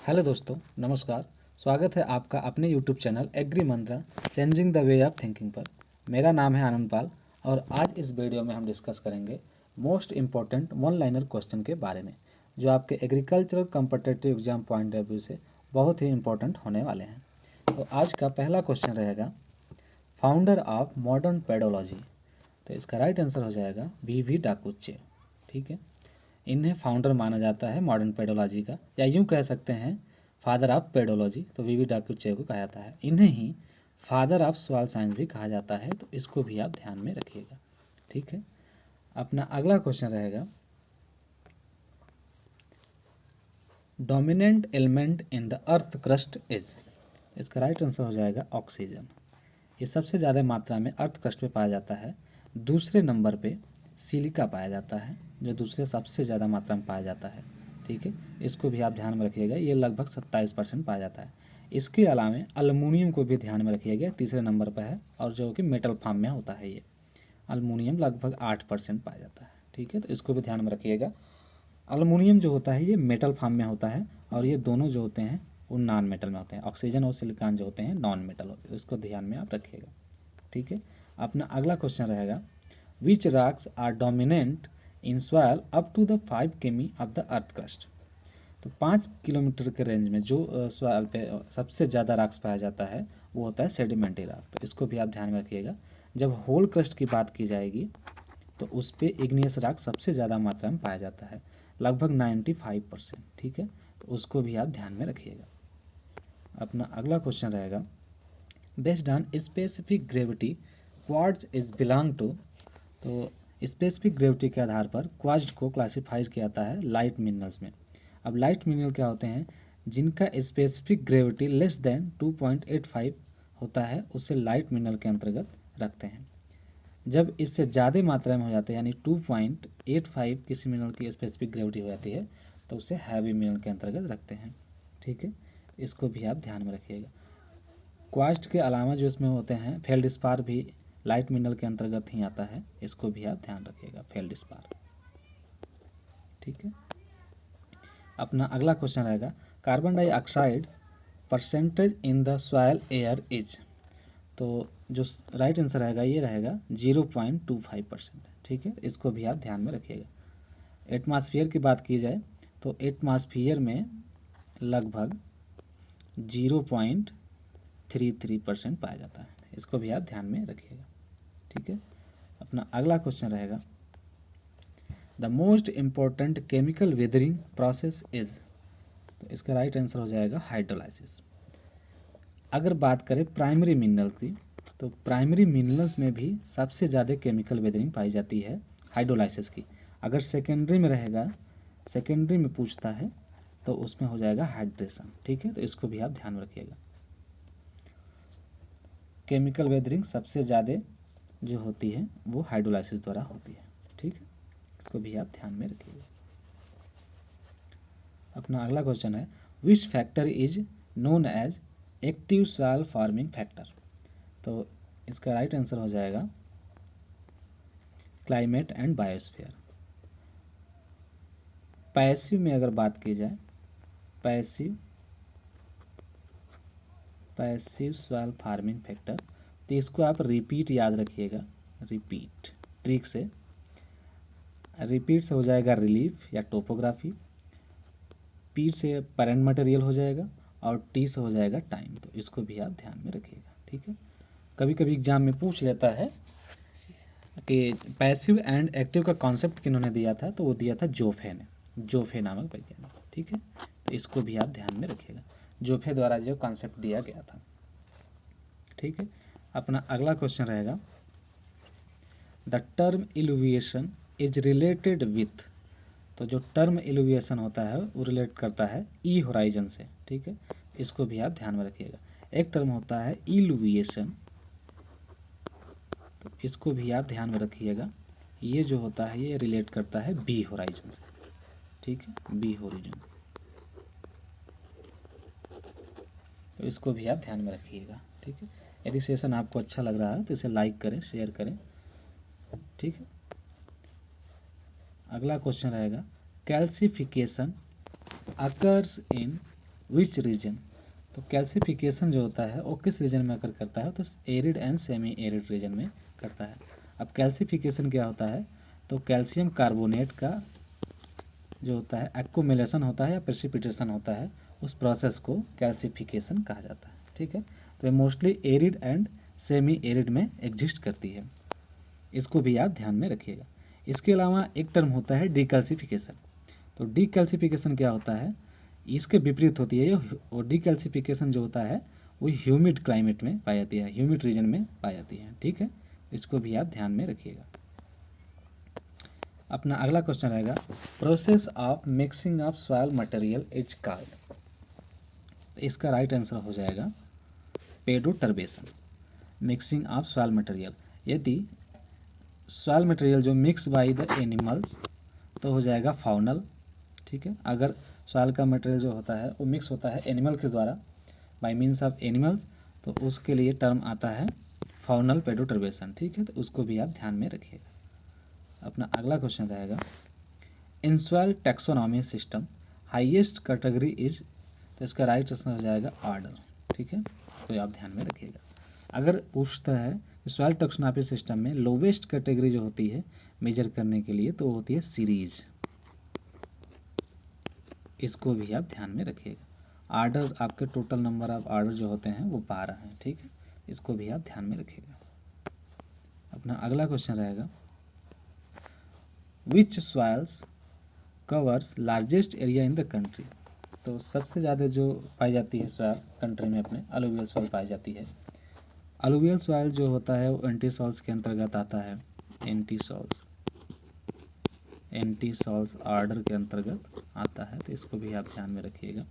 Hello दोस्तों, नमस्कार। स्वागत है आपका अपने YouTube channel Agri Mantra changing the way of thinking पर। मेरा नाम है आनंद पाल और आज इस वीडियो में हम डिस्कस करेंगे most important one liner question के बारे में, जो आपके agricultural competitive exam point of view से बहुत ही इम्पोर्टेंट होने वाले हैं। तो आज का पहला क्वेश्चन रहेगा, फाउंडर ऑफ मॉडर्न पेडोलॉजी। तो इसका राइट आंसर हो जाएगा वी डाकुच्चे। ठीक है, इन्हें फाउंडर माना जाता है मॉडर्न पेडोलॉजी का, या यूँ कह सकते हैं फादर ऑफ पेडोलॉजी। तो वी डाकुच्चे को कहा जाता है। इन्हें ही फादर ऑफ सोयल साइंस भी कहा जाता है, तो इसको भी आप ध्यान में रखिएगा। ठीक है, अपना अगला क्वेश्चन रहेगा, dominant element in the earth crust is. इसका राइट आंसर हो जाएगा ऑक्सीजन। ये सबसे ज़्यादा मात्रा में अर्थ क्रस्ट पे पाया जाता है। दूसरे नंबर पे सिलिका पाया जाता है, जो दूसरे सबसे ज़्यादा मात्रा में पाया जाता है। ठीक है, इसको भी आप ध्यान में रखिएगा। ये लगभग 27% पाया जाता है। इसके अलावा अल्मुनियम को भी ध्यान में रखिएगा, तीसरे नंबर पर है, और जो कि मेटल फॉर्म में होता है। ये अल्मुनियम लगभग 8% पाया जाता है। ठीक है, तो इसको भी ध्यान में रखिएगा। अल्मुनियम जो होता है ये मेटल फॉर्म में होता है, और ये दोनों जो होते हैं वो नॉन मेटल में होते हैं। ऑक्सीजन और सिलिकॉन जो होते हैं नॉन मेटल होते हैं, इसको ध्यान में आप रखिएगा। ठीक है, अपना अगला क्वेश्चन रहेगा, which rocks are dominant in soil up to the 5 किमी ऑफ द अर्थ क्रस्ट। तो 5 किलोमीटर के रेंज में जो सॉइल पे सबसे ज़्यादा रॉक्स पाया जाता है वो होता है सेडिमेंट्री रॉक। तो इसको भी आप ध्यान में रखिएगा। जब होल क्रस्ट की बात की जाएगी तो उस पर इग्नियस रॉक सबसे ज़्यादा मात्रा में पाया जाता है, लगभग 95%। ठीक है, तो उसको भी आप ध्यान में रखिएगा। अपना अगला क्वेश्चन रहेगा, based on specific gravity quartz is belong to. तो स्पेसिफिक ग्रेविटी के आधार पर क्वार्ट्ज को क्लासिफाई किया जाता है लाइट मिनरल्स में। अब लाइट मिनरल क्या होते हैं, जिनका स्पेसिफिक ग्रेविटी लेस देन 2.85 होता है, उसे लाइट मिनरल के अंतर्गत रखते हैं। जब इससे ज़्यादा मात्रा में हो जाते हैं, यानी 2.85 किसी मिनरल की स्पेसिफिक ग्रेविटी हो जाती है, तो उसे हैवी मिनरल के अंतर्गत रखते हैं। ठीक है, इसको भी आप ध्यान में रखिएगा। क्वार्ट्ज के अलावा जो इसमें होते हैं, फेल्डस्पार भी लाइट मिनरल के अंतर्गत ही आता है, इसको भी आप ध्यान रखिएगा, फेल्डस्पार। ठीक है, अपना अगला क्वेश्चन रहेगा, carbon dioxide percentage in the soil air is. तो जो राइट आंसर रहेगा ये रहेगा 0.25%। ठीक है, इसको भी आप ध्यान में रखिएगा। एटमॉस्फेयर की बात की जाए तो एटमॉस्फेयर में लगभग 0.33% पाया जाता है, इसको भी आप ध्यान में रखिएगा। ठीक है, अपना अगला क्वेश्चन रहेगा, the most important chemical weathering process is. तो इसका राइट आंसर हो जाएगा हाइड्रोलाइसिस। अगर बात करें प्राइमरी मिनरल की, तो प्राइमरी मिनरल्स में भी सबसे ज़्यादा केमिकल वेदरिंग पाई जाती है हाइड्रोलाइसिस की। अगर सेकेंडरी में रहेगा, सेकेंडरी में पूछता है, तो उसमें हो जाएगा हाइड्रेशन। ठीक है, तो इसको भी आप ध्यान में रखिएगा। केमिकल वेदरिंग सबसे ज़्यादा जो होती है वो हाइड्रोलाइसिस द्वारा होती है। ठीक है, इसको भी आप ध्यान में रखिएगा। अपना अगला क्वेश्चन है, which factor is known as active soil forming factor. तो इसका राइट आंसर हो जाएगा क्लाइमेट एंड बायोस्फीयर। पैसिव में अगर बात की जाए, पैसिव सॉइल फार्मिंग फैक्टर, तो इसको आप रिपीट याद रखिएगा। रिपीट ट्रिक से, रिपीट से हो जाएगा रिलीफ या टोपोग्राफी, पी से पैरेंट मटेरियल हो जाएगा, और टी से हो जाएगा टाइम। तो इसको भी आप ध्यान में रखिएगा। ठीक है, कभी कभी एग्जाम में पूछ लेता है कि पैसिव एंड एक्टिव का कॉन्सेप्ट किन्होंने दिया था, तो वो दिया था जोफे ने, जोफे नामक वैज्ञानिक। ठीक है, तो इसको भी आप ध्यान में रखिएगा, जोफे द्वारा जो कॉन्सेप्ट दिया गया था। ठीक है, अपना अगला क्वेश्चन रहेगा, the term illuviation is related with. तो जो टर्म इल्यूविएशन होता है वो रिलेट करता है ई होराइजन से। ठीक है, इसको भी आप ध्यान में रखिएगा। एक टर्म होता है इल्यूविएशन, तो इसको भी आप ध्यान में रखिएगा। ये जो होता है ये रिलेट करता है बी होराइजन से। ठीक है, बी होराइजन, तो इसको भी आप ध्यान में रखिएगा। ठीक है, यदि सेशन आपको अच्छा लग रहा है तो इसे लाइक करें, शेयर करें। ठीक है, अगला क्वेश्चन रहेगा, calcification occurs in which region, तो कैल्सिफिकेशन जो होता है वो किस रीजन में आकर करता है, तो arid and semi arid region में करता है। अब कैल्सिफिकेशन क्या होता है, तो कैल्शियम कार्बोनेट का जो होता है एक्यूमुलेशन होता है या प्रेसिपिटेशन होता है, उस प्रोसेस को कैल्सिफिकेशन कहा जाता है। ठीक है, तो ये mostly arid and semi arid में एग्जिस्ट करती है, इसको भी आप ध्यान में रखिएगा। इसके अलावा एक टर्म होता है डीकैल्सिफिकेशन। तो डीकैल्सिफिकेशन क्या होता है, इसके विपरीत होती है ये, और डीकैल्सिफिकेशन जो होता है वो ह्यूमिड क्लाइमेट में पाई जाती है, ह्यूमिड रीजन में पाई जाती है। ठीक है, इसको भी आप ध्यान में रखिएगा। अपना अगला क्वेश्चन रहेगा, process of mixing of soil material is called, इसका राइट आंसर हो जाएगा पेडोटर्बेशन। मिक्सिंग ऑफ सॉइल मटेरियल, यदि सॉइल मटेरियल जो मिक्स बाय द एनिमल्स तो हो जाएगा फाउनल। ठीक है, अगर सॉइल का मटेरियल जो होता है वो मिक्स होता है एनिमल के द्वारा बाय मीन्स ऑफ एनिमल्स, तो उसके लिए टर्म आता है फाउनल पेडोटर्बेशन। ठीक है, तो उसको भी आप ध्यान में रखिएगा। अपना अगला क्वेश्चन रहेगा, in soil taxonomy system highest category is, तो इसका राइट आंसर हो जाएगा ऑर्डर। ठीक है, तो आप ध्यान में रखिएगा। अगर पूछता है कि सॉइल टैक्सोनॉमी सिस्टम में लोवेस्ट कैटेगरी जो होती है मेजर करने के लिए, तो वो होती है सीरीज, इसको भी आप ध्यान में रखिएगा। आर्डर, आपके टोटल नंबर ऑफ आर्डर जो होते हैं वो 12 हैं। ठीक है, इसको भी आप ध्यान में रखिएगा। अपना अगला क्वेश्चन रहेगा, which soils covers largest area in the country, तो सबसे ज़्यादा जो पाई जाती है सॉइल कंट्री में अपने अलुवियल सॉइल पाई जाती है। अलुवियल सॉइल जो होता है वो एंटी सॉल्स के अंतर्गत आता है, एंटी सॉल्स आर्डर के अंतर्गत आता है, तो इसको भी आप ध्यान में रखिएगा।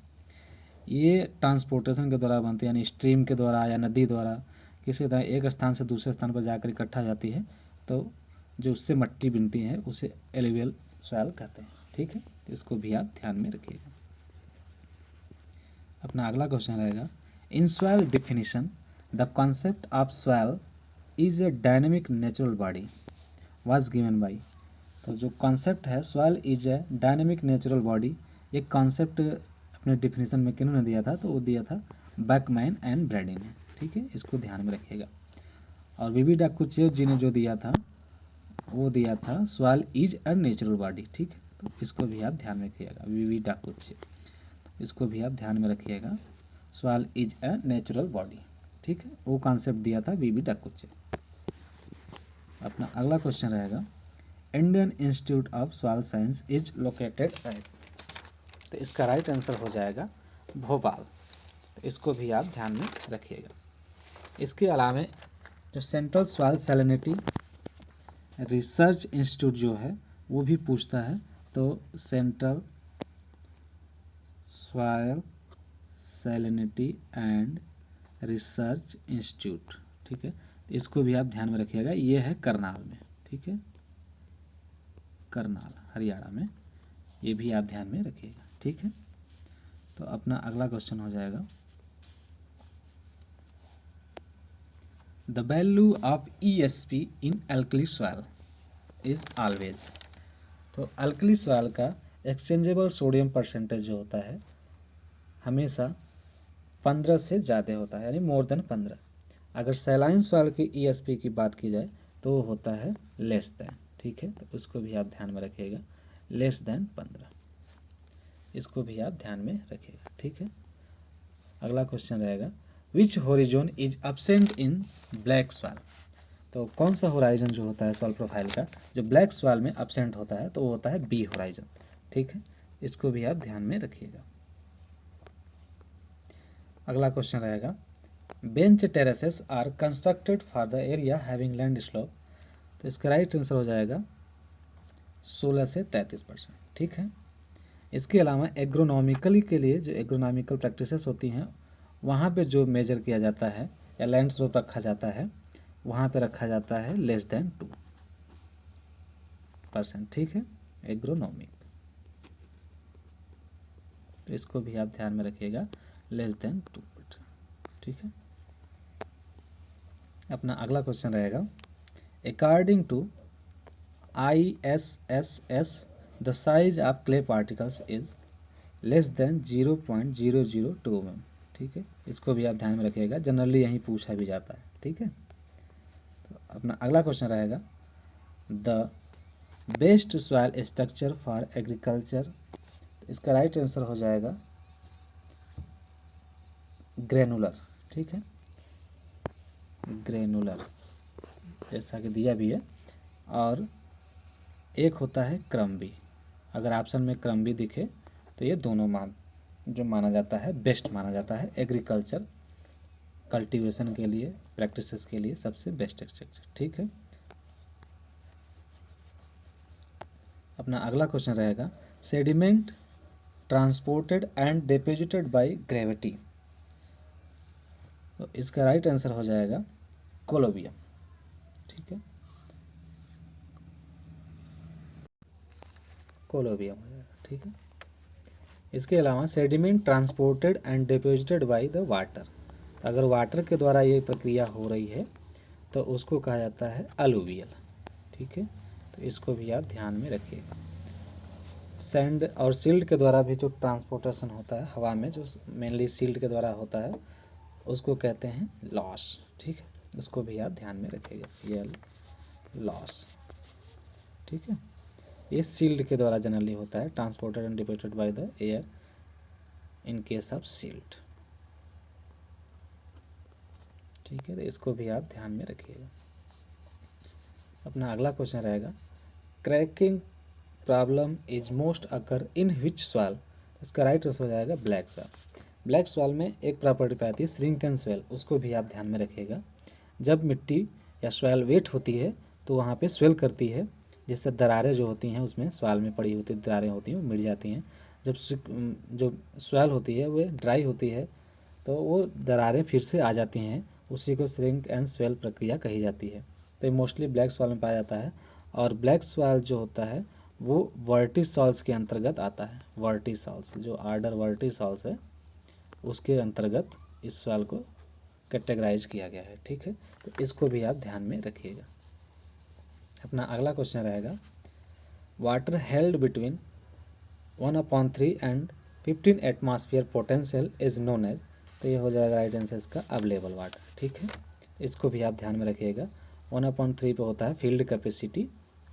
ये ट्रांसपोर्टेशन के द्वारा बनती है, यानी स्ट्रीम के द्वारा या नदी द्वारा किसी तरह एक स्थान से दूसरे स्थान पर जाकर इकट्ठा हो जाती है, तो जो उससे मिट्टी बनती है उसे एलुवियल सॉइल कहते हैं। ठीक है, तो इसको भी आप ध्यान में रखिएगा। अपना अगला क्वेश्चन रहेगा, in soil definition the concept of soil is a dynamic natural body was given by, तो जो कॉन्सेप्ट है soil is a dynamic natural body, ये कॉन्सेप्ट अपने डिफिनीशन में किन्होंने दिया था, तो वो दिया था बैकमैन एंड ब्रैडी ने। ठीक है, इसको ध्यान में रखिएगा। और वीवी डाकुचे जी ने जो दिया था वो दिया था soil is a natural body. ठीक है, तो इसको भी आप ध्यान में रखिएगा, वीवी डाकुचे, इसको भी आप ध्यान में रखिएगा, soil is a natural body. ठीक है, वो कॉन्सेप्ट दिया था वीवी डाकुचे। अपना अगला क्वेश्चन रहेगा, Indian institute of soil science is located at, तो इसका राइट आंसर हो जाएगा भोपाल, तो इसको भी आप ध्यान में रखिएगा। इसके अलावा जो central soil salinity research institute जो है वो भी पूछता है, तो central soil salinity and research institute, ठीक है, इसको भी आप ध्यान में रखिएगा। ये है करनाल में। ठीक है, करनाल हरियाणा में, ये भी आप ध्यान में रखिएगा। ठीक है, तो अपना अगला क्वेश्चन हो जाएगा, the value of ESP in alkali soil is always, तो अल्कली सॉइल का एक्सचेंजेबल सोडियम परसेंटेज जो होता है हमेशा 15 से ज़्यादा होता है, यानी मोर देन 15। अगर सैलाइन सॉइल की ESP की बात की जाए तो वो होता है लेस दैन। ठीक है, तो उसको भी आप ध्यान में रखिएगा, लेस दैन 15, इसको भी आप ध्यान में रखिएगा। ठीक है, अगला क्वेश्चन रहेगा, which horizon is absent in black soil, तो कौन सा होराइजन जो होता है सॉइल प्रोफाइल का जो ब्लैक सॉइल में एब्सेंट होता है, तो वो होता है बी होराइजन। ठीक है, इसको भी आप ध्यान में रखिएगा। अगला क्वेश्चन रहेगा, bench terraces are constructed for the area having land slope, तो इसका राइट आंसर हो जाएगा 16 से 33%। ठीक है, इसके अलावा एग्रोनॉमिकली के लिए जो एग्रोनॉमिकल प्रैक्टिसेस होती हैं वहाँ पे जो मेजर किया जाता है या लैंड स्लोप रखा जाता है वहाँ पे रखा जाता है लेस देन 2%। ठीक है, एग्रोनॉमिक, तो इसको भी आप ध्यान में रखिएगा, लेस देन 2%। ठीक है, अपना अगला क्वेश्चन रहेगा, according to ISSS the size of clay particles is, less than 0.002 mm, ठीक है। इसको भी आप ध्यान में रखिएगा, जनरली यहीं पूछा भी जाता है, ठीक है। तो अपना अगला क्वेश्चन रहेगा the best soil structure for agriculture. इसका राइट आंसर हो जाएगा ग्रेनुलर, ठीक है, ग्रेनुलर जैसा कि दिया भी है। और एक होता है क्रम्बी, अगर ऑप्शन में क्रम्बी दिखे तो ये दोनों जो माना जाता है बेस्ट माना जाता है एग्रीकल्चर कल्टीवेशन के लिए, प्रैक्टिसेस के लिए सबसे बेस्ट स्ट्रक्चर, ठीक है। अपना अगला क्वेश्चन रहेगा sediment transported and deposited by gravity. तो इसका राइट आंसर हो जाएगा कोलोबियम, ठीक है, कोलोबियम हो जाएगा, ठीक है। इसके अलावा sediment transported and deposited by the water, अगर वाटर के द्वारा ये प्रक्रिया हो रही है तो उसको कहा जाता है अलूवियल, ठीक है। तो इसको भी आप ध्यान में रखिएगा। सैंड और सिल्ट के द्वारा भी जो ट्रांसपोर्टेशन होता है हवा में, जो मेनली सिल्ट के द्वारा होता है, उसको कहते हैं लॉस, ठीक है। उसको भी आप ध्यान में रखिएगा, ये लॉस, ठीक है। ये सिल्ट के द्वारा जनरली होता है, transported and deposited by the air in case of silt, ठीक है। तो इसको भी आप ध्यान में रखिएगा। अपना अगला क्वेश्चन रहेगा cracking problem is most occur in which soil. इसका राइट आंसर हो जाएगा ब्लैक सॉइल। ब्लैक सॉइल में एक प्रॉपर्टी पाती है श्रिंक एंड स्वेल, उसको भी आप ध्यान में रखिएगा। जब मिट्टी या सॉइल वेट होती है तो वहाँ पे स्वेल करती है, जिससे दरारें जो होती हैं उसमें सॉइल में पड़ी होती दरारें होती हैं वो मिट जाती हैं। जब जो सॉइल होती है वो ड्राई होती है तो वो दरारें फिर से आ जाती हैं, उसी को श्रिंक एंड स्वेल प्रक्रिया कही जाती है। तो ये मोस्टली ब्लैक सॉइल में पाया जाता है। और ब्लैक सॉइल जो होता है वो वर्टिसॉल्स के अंतर्गत आता है। वर्टिसॉल्स जो आर्डर वर्टिसॉल्स है उसके अंतर्गत इस सॉइल को कैटेगराइज किया गया है, ठीक है। तो इसको भी आप ध्यान में रखिएगा। अपना अगला क्वेश्चन रहेगा water held between 1/3 and 15 atmosphere potential is known as. तो ये हो जाएगा राइट आंसर इसका अवेलेबल वाटर, ठीक है। इसको भी आप ध्यान में रखिएगा। 1/3 पे होता है फील्ड कैपेसिटी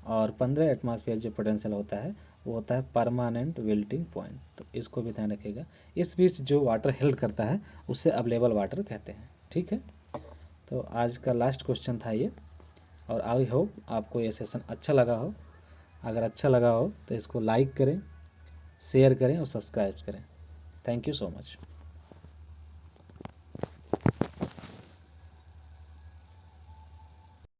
और 15 एटमॉस्फेयर जो पोटेंशियल होता है वो होता है परमानेंट विल्टिंग पॉइंट। तो इसको भी ध्यान रखिएगा। इस बीच जो वाटर हेल्ड करता है उससे अवेलेबल वाटर कहते हैं, ठीक है। तो आज का लास्ट क्वेश्चन था ये, और आई होप आपको ये सेशन अच्छा लगा हो। अगर अच्छा लगा हो तो इसको लाइक करें, शेयर करें और सब्सक्राइब करें। Thank you so much.